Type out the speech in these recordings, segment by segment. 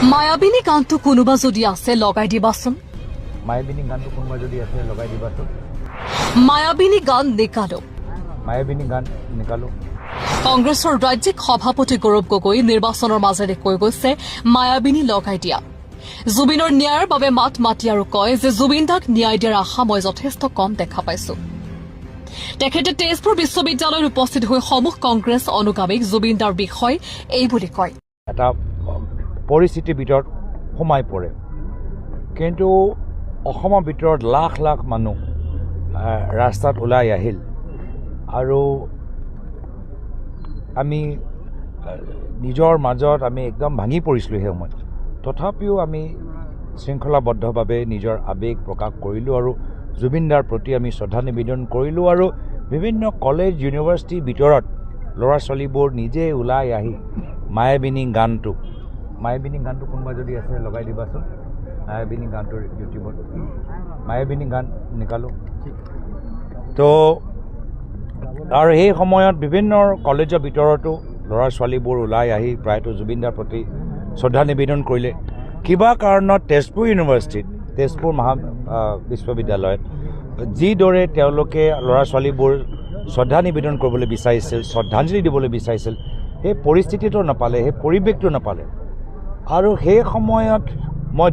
মায়াবিনী গানটো কোনোবা যদি আছে লগাই দিবাচোন। মায়াবিনী গানটো কোনোবা যদি আছে লগাই দিবাচোন। মায়াবিনী গান নিকালো। মায়াবিনী গান নিকালো। কংগ্ৰেছৰ ৰাজ্যিক সভাপতি গৌৰৱ গগৈ নিৰ্বাচনৰ মাজেৰে কৈ গৈছে মায়াবিনী লগাই দিয়া। জুবিনৰ ন্যায়ৰ বাবে মাত মাতি আৰু কয় যে জুবিন দাক ন্যায় দিয়াৰ আশা মই যথেষ্ট কম দেখা পাইছো। তেখেতে তেজপুৰ বিশ্ববিদ্যালয়ত উপস্থিত হৈ সমূহ কংগ্ৰেছ অনুগামীক জুবিন দাৰ বিষয় এই বুলি কয়। এটা পৰিস্থিতিৰ ভিতৰত সোমাই পৰে, কিন্তু অসমৰ ভিতৰত লাখ লাখ মানুহ ৰাস্তাত ওলাই আহিল আৰু আমি নিজৰ মাজত আমি একদম ভাঙি পৰিছিলোঁ সেই সময়ত। তথাপিও আমি শৃংখলাবদ্ধভাৱে নিজৰ আৱেগ প্ৰকাশ কৰিলোঁ আৰু জুবিনদাৰ প্ৰতি আমি শ্ৰদ্ধা নিবেদন কৰিলোঁ আৰু বিভিন্ন কলেজ ইউনিভাৰ্চিটিৰ ভিতৰত ল'ৰা ছোৱালীবোৰ নিজে ওলাই আহি মায়াবিনী গানটো কোনোবা যদি আছে লগাই দিবাচোন। মায়াবিনী গানটো ইউটিউবত মায়াবিনী গান নিকালো। তো আৰু সেই সময়ত বিভিন্ন কলেজৰ ভিতৰতো ল'ৰা ছোৱালীবোৰ ওলাই আহি প্ৰায়তো জুবিনদাৰ প্ৰতি শ্ৰদ্ধা নিবেদন কৰিলে। কিবা কাৰণত তেজপুৰ ইউনিভাৰ্চিটিত তেজপুৰ বিশ্ববিদ্যালয়ত যিদৰে তেওঁলোকে ল'ৰা ছোৱালীবোৰ শ্ৰদ্ধা নিবেদন কৰিবলৈ বিচাৰিছিল, শ্ৰদ্ধাঞ্জলি দিবলৈ বিচাৰিছিল, সেই পৰিস্থিতিটো নাপালে, সেই পৰিৱেশটো নাপালে। আৰু সেই সময়ত মই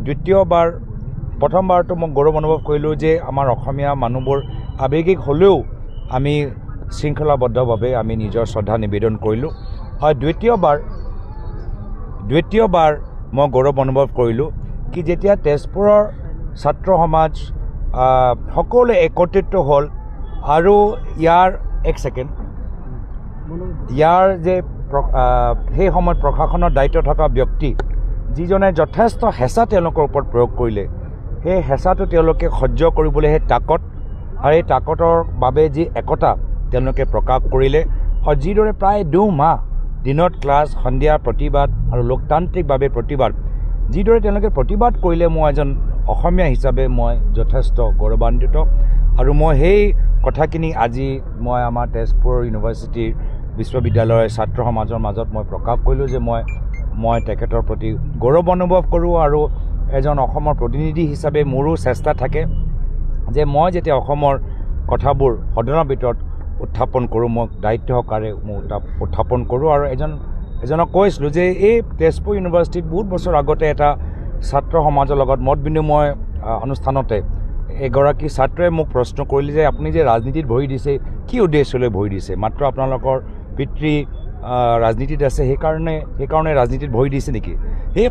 প্ৰথমবাৰতো মই গৌৰৱ অনুভৱ কৰিলোঁ যে আমাৰ অসমীয়া মানুহবোৰ আৱেগিক হ'লেও আমি শৃংখলাবদ্ধভাৱে আমি নিজৰ শ্ৰদ্ধা নিবেদন কৰিলোঁ। আৰু দ্বিতীয়বাৰ মই গৌৰৱ অনুভৱ কৰিলোঁ কি যেতিয়া তেজপুৰৰ ছাত্ৰ সমাজ সকলোৱে একত্ৰিত হ'ল আৰু ইয়াৰ যে সেই সময়ত প্ৰশাসনৰ দায়িত্ব থকা ব্যক্তি যিজনে যথেষ্ট হেঁচা তেওঁলোকৰ ওপৰত প্ৰয়োগ কৰিলে, সেই হেঁচাটো তেওঁলোকে সহ্য কৰিবলৈ সেই তাকত আৰু এই তাকতৰ বাবে যি একতা তেওঁলোকে প্ৰকাশ কৰিলে আৰু যিদৰে প্ৰায় 2 মাহ দিনত ক্লাছ, সন্ধিয়া প্ৰতিবাদ আৰু লোকতান্ত্ৰিকভাৱে প্ৰতিবাদ যিদৰে তেওঁলোকে প্ৰতিবাদ কৰিলে, মই এজন অসমীয়া হিচাপে মই যথেষ্ট গৌৰৱান্বিত। আৰু মই সেই কথাখিনি আজি মই আমাৰ তেজপুৰ ইউনিভাৰ্চিটিৰ বিশ্ববিদ্যালয়ৰ ছাত্ৰ সমাজৰ মাজত মই প্ৰকাশ কৰিলোঁ যে মই তেখেতৰ প্ৰতি গৌৰৱ অনুভৱ কৰোঁ আৰু এজন অসমৰ প্ৰতিনিধি হিচাপে মোৰো চেষ্টা থাকে যে মই যেতিয়া অসমৰ কথাবোৰ সদনৰ ভিতৰত উত্থাপন কৰোঁ, মই দায়িত্ব সহকাৰে মই উত্থাপন কৰোঁ। আৰু এজনক কৈছিলোঁ যে এই তেজপুৰ ইউনিভাৰ্চিটিত বহুত বছৰ আগতে এটা ছাত্ৰ সমাজৰ লগত মত বিনিময় অনুষ্ঠানতে এগৰাকী ছাত্ৰই মোক প্ৰশ্ন কৰিলে যে আপুনি যে ৰাজনীতিত ভৰি দিছে, কি উদ্দেশ্যলৈ ভৰি দিছে? মাত্ৰ আপোনালোকৰ পিতৃ ৰাজনীতিত আছে সেইকাৰণে ৰাজনীতিত ভৰি দিছে নেকি? সেই